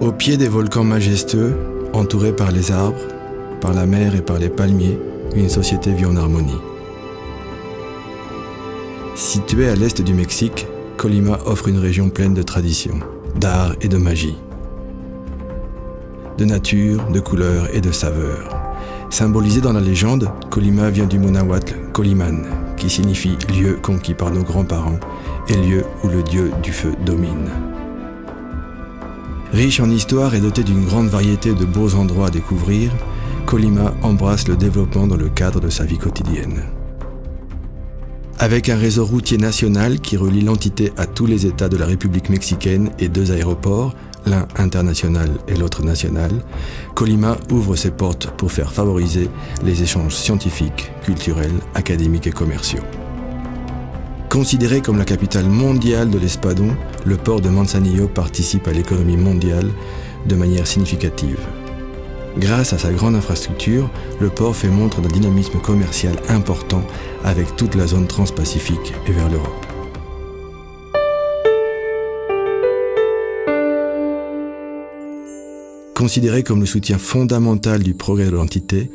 Au pied des volcans majestueux, entourés par les arbres, par la mer et par les palmiers, une société vit en harmonie. Située à l'est du Mexique, Colima offre une région pleine de traditions, d'art et de magie, de nature, de couleurs et de saveurs. Symbolisée dans la légende, Colima vient du mot nahuatl Coliman, qui signifie lieu conquis par nos grands-parents et lieu où le dieu du feu domine. Riche en histoire et dotée d'une grande variété de beaux endroits à découvrir, Colima embrasse le développement dans le cadre de sa vie quotidienne. Avec un réseau routier national qui relie l'entité à tous les États de la République mexicaine et 2 aéroports, l'un international et l'autre national, Colima ouvre ses portes pour faire favoriser les échanges scientifiques, culturels, académiques et commerciaux. Considéré comme la capitale mondiale de l'espadon, le port de Manzanillo participe à l'économie mondiale de manière significative. Grâce à sa grande infrastructure, le port fait montre d'un dynamisme commercial important avec toute la zone transpacifique et vers l'Europe. Considéré comme le soutien fondamental du progrès de l'entité,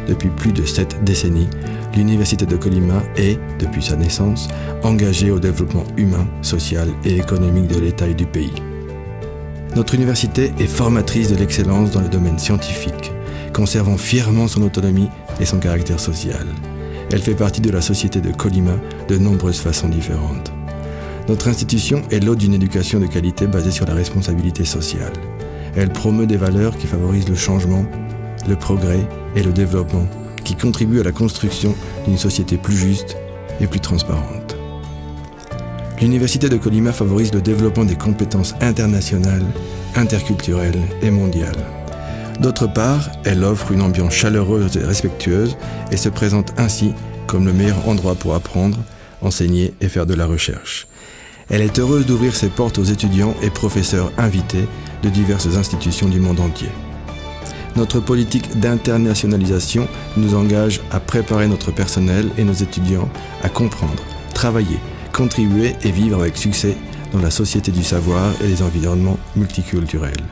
depuis plus de 7 décennies, l'Université de Colima est, depuis sa naissance, engagée au développement humain, social et économique de l'État et du pays. Notre université est formatrice de l'excellence dans le domaine scientifique, conservant fièrement son autonomie et son caractère social. Elle fait partie de la société de Colima de nombreuses façons différentes. Notre institution est l'hôte d'une éducation de qualité basée sur la responsabilité sociale. Elle promeut des valeurs qui favorisent le changement, le progrès et le développement, qui contribuent à la construction d'une société plus juste et plus transparente. L'Université de Colima favorise le développement des compétences internationales, interculturelles et mondiales. D'autre part, elle offre une ambiance chaleureuse et respectueuse et se présente ainsi comme le meilleur endroit pour apprendre, enseigner et faire de la recherche. Elle est heureuse d'ouvrir ses portes aux étudiants et professeurs invités de diverses institutions du monde entier. Notre politique d'internationalisation nous engage à préparer notre personnel et nos étudiants à comprendre, travailler, contribuer et vivre avec succès dans la société du savoir et des environnements multiculturels.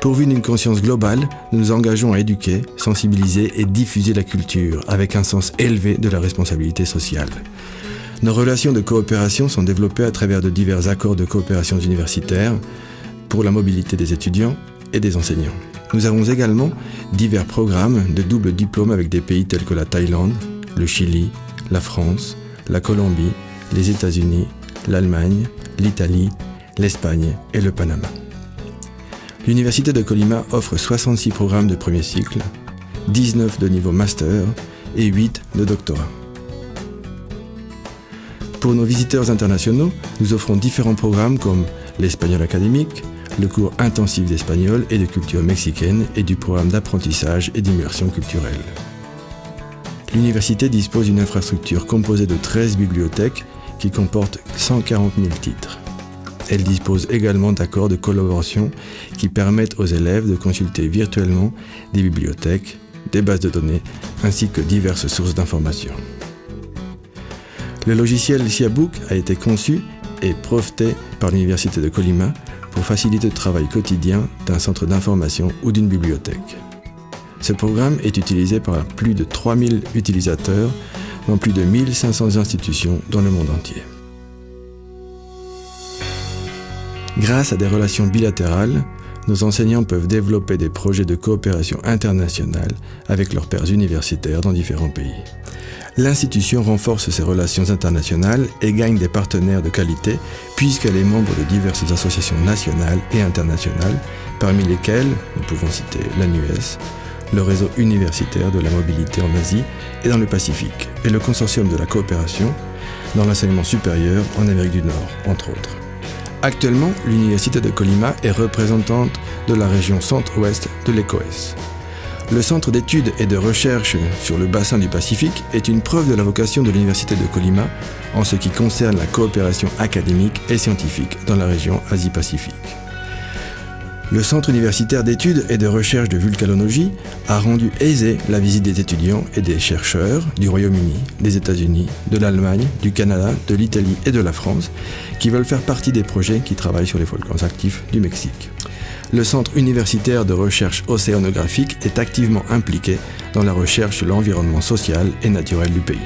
Pourvus d'une conscience globale, nous nous engageons à éduquer, sensibiliser et diffuser la culture avec un sens élevé de la responsabilité sociale. Nos relations de coopération sont développées à travers de divers accords de coopération universitaire pour la mobilité des étudiants et des enseignants. Nous avons également divers programmes de double diplôme avec des pays tels que la Thaïlande, le Chili, la France, la Colombie, les États-Unis, l'Allemagne, l'Italie, l'Espagne et le Panama. L'Université de Colima offre 66 programmes de premier cycle, 19 de niveau master et 8 de doctorat. Pour nos visiteurs internationaux, nous offrons différents programmes comme l'espagnol académique, le cours intensif d'espagnol et de culture mexicaine et du programme d'apprentissage et d'immersion culturelle. L'université dispose d'une infrastructure composée de 13 bibliothèques qui comportent 140 000 titres. Elle dispose également d'accords de collaboration qui permettent aux élèves de consulter virtuellement des bibliothèques, des bases de données ainsi que diverses sources d'informations. Le logiciel Siabook a été conçu et breveté par l'Université de Colima pour faciliter le travail quotidien d'un centre d'information ou d'une bibliothèque. Ce programme est utilisé par plus de 3000 utilisateurs dans plus de 1500 institutions dans le monde entier. Grâce à des relations bilatérales, nos enseignants peuvent développer des projets de coopération internationale avec leurs pairs universitaires dans différents pays. L'institution renforce ses relations internationales et gagne des partenaires de qualité puisqu'elle est membre de diverses associations nationales et internationales, parmi lesquelles nous pouvons citer l'ANUES, le réseau universitaire de la mobilité en Asie et dans le Pacifique, et le consortium de la coopération dans l'enseignement supérieur en Amérique du Nord, entre autres. Actuellement, l'Université de Colima est représentante de la région centre-ouest de l'ECOES. Le Centre d'études et de recherche sur le bassin du Pacifique est une preuve de la vocation de l'Université de Colima en ce qui concerne la coopération académique et scientifique dans la région Asie-Pacifique. Le Centre universitaire d'études et de recherche de vulcanologie a rendu aisée la visite des étudiants et des chercheurs du Royaume-Uni, des États-Unis, de l'Allemagne, du Canada, de l'Italie et de la France qui veulent faire partie des projets qui travaillent sur les volcans actifs du Mexique. Le Centre universitaire de recherche océanographique est activement impliqué dans la recherche sur l'environnement social et naturel du pays.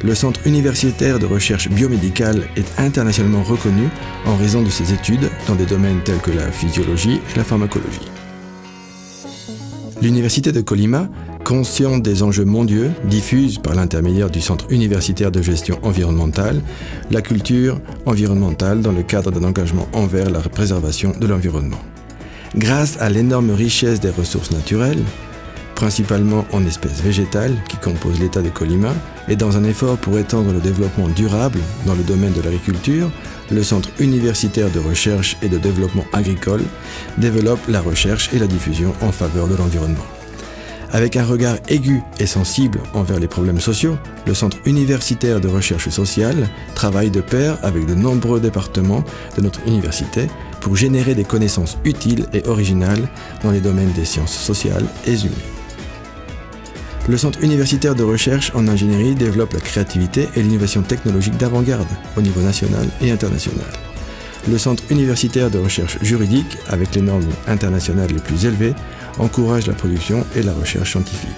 Le Centre universitaire de recherche biomédicale est internationalement reconnu en raison de ses études dans des domaines tels que la physiologie et la pharmacologie. L'Université de Colima, consciente des enjeux mondiaux, diffuse par l'intermédiaire du Centre universitaire de gestion environnementale la culture environnementale dans le cadre d'un engagement envers la préservation de l'environnement. Grâce à l'énorme richesse des ressources naturelles, principalement en espèces végétales qui composent l'État de Colima, et dans un effort pour étendre le développement durable dans le domaine de l'agriculture, le Centre universitaire de recherche et de développement agricole développe la recherche et la diffusion en faveur de l'environnement. Avec un regard aigu et sensible envers les problèmes sociaux, le Centre universitaire de recherche sociale travaille de pair avec de nombreux départements de notre université pour générer des connaissances utiles et originales dans les domaines des sciences sociales et humaines. Le Centre universitaire de recherche en ingénierie développe la créativité et l'innovation technologique d'avant-garde au niveau national et international. Le Centre universitaire de recherche juridique, avec les normes internationales les plus élevées, encourage la production et la recherche scientifique.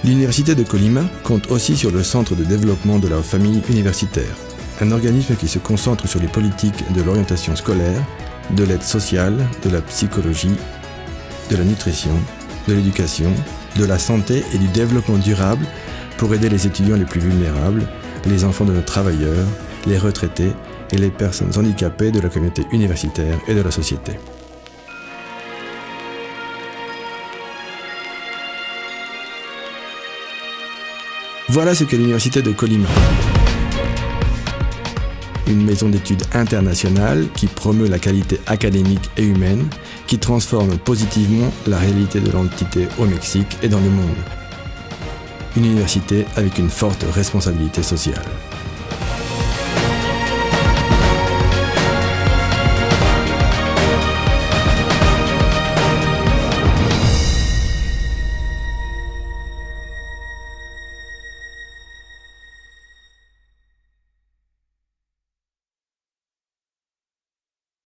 L'Université de Colima compte aussi sur le Centre de développement de la famille universitaire, un organisme qui se concentre sur les politiques de l'orientation scolaire, de l'aide sociale, de la psychologie, de la nutrition, de l'éducation, de la santé et du développement durable pour aider les étudiants les plus vulnérables, les enfants de nos travailleurs, les retraités et les personnes handicapées de la communauté universitaire et de la société. Voilà ce qu'est l'Université de Colima. Une maison d'études internationale qui promeut la qualité académique et humaine, qui transforme positivement la réalité de l'entité au Mexique et dans le monde. Une université avec une forte responsabilité sociale.